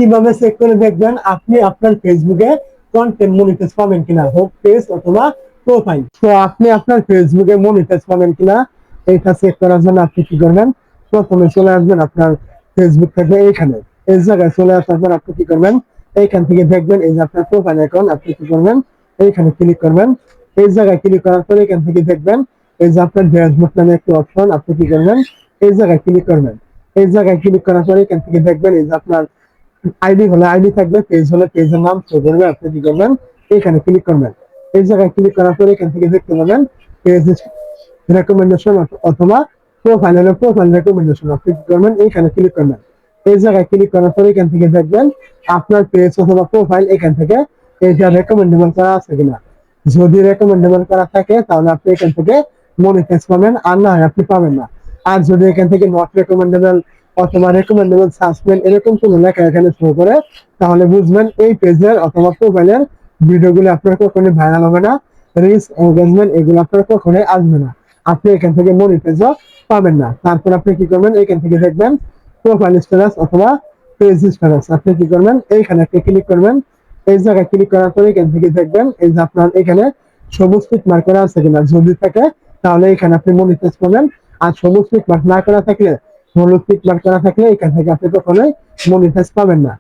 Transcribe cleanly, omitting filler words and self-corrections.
কিভাবে চেক করে দেখবেন আপনি আপনার ফেসবুকে কন্টেন্ট মনিটাইজ পাবেন কিনা, হোক পেজ অথবা প্রোফাইল। তো আপনি আপনার ফেসবুকে মনিটাইজ পাবেন কিনা এটা চেক করার জন্য আপনি কি করবেন, প্রথমে চলে আসবেন আপনার ফেসবুক থেকে এইখানে, এই জায়গায় চলে আসার পর আপনি কি করবেন, এইখান থেকে দেখবেন এই যে আপনার প্রোফাইল আইকন, আপনি কি করবেন এইখানে ক্লিক করবেন। এই জায়গায় ক্লিক করার পরে এখান থেকে দেখবেন এই যে আপনার ড্যাশবোর্ড নামে একটি অপশন, আপনি কি করবেন এই জায়গায় ক্লিক করবেন। এই জায়গায় ক্লিক করার পরে এখান থেকে দেখবেন এই যে আপনার আইডি হলে আইডি থাকবে, পেজ হলে পেজের নাম শো করবে, আপনি কি করবেন এখানে ক্লিক করবেন। এই জায়গায় ক্লিক করার পরে এখান থেকে দেখতে পাবেন পেজ রেকমেন্ডেশন অথবা প্রোফাইল হলে প্রোফাইল রেকমেন্ডেশন, আপনি কি করবেন এইখানে ক্লিক করবেন। এই জায়গায় ক্লিক করার পরে এখান থেকে দেখবেন আপনার পেজ অথবা প্রোফাইল এখান থেকে এটা রেকমেন্ডেবল করা আছে কিনা। যদি রেকমেন্ডেবল করা থাকে তাহলে আপনি এখান থেকে মনিটাইজ পাবেন, আর না হয় আপনি পাবেন না। আর যদি এখান থেকে নট রেকমেন্ডেবল অথবা রেকমেন্ডেবল সাসপেন্ড এরকম কোনো লেখা এখানে শো করে, তাহলে বুঝবেন এই পেজের অথবা প্রোফাইলের ভিডিওগুলো আপনার কখনোই ভাইরাল হবে না, রিচ এনগেজমেন্ট এগুলো আপনার কখনোই আসবে না, আপনি এখান থেকে মনিটাইজও পাবেন না। তারপর আপনি কি করবেন, এখান থেকে দেখবেন প্রোফাইল স্ট্যাটাস অথবা পেজ স্ট্যাটাস, আপনি কি করবেন এইখানে একটা ক্লিক করবেন। এই জায়গায় ক্লিক করার পরে এখান থেকে দেখবেন এই যে আপনার এখানে সবুজ টিক মার্ক করা আছে কিনা, যদি থাকে তাহলে এখানে আপনি মনিটাইজ পাবেন। আর সবুজ টিক মার্ক না করা থাকলে, হলুদ টিক মার্ক করা থাকলে এখান থেকে আপনি কখনোই মনিটাইজ পাবেন না।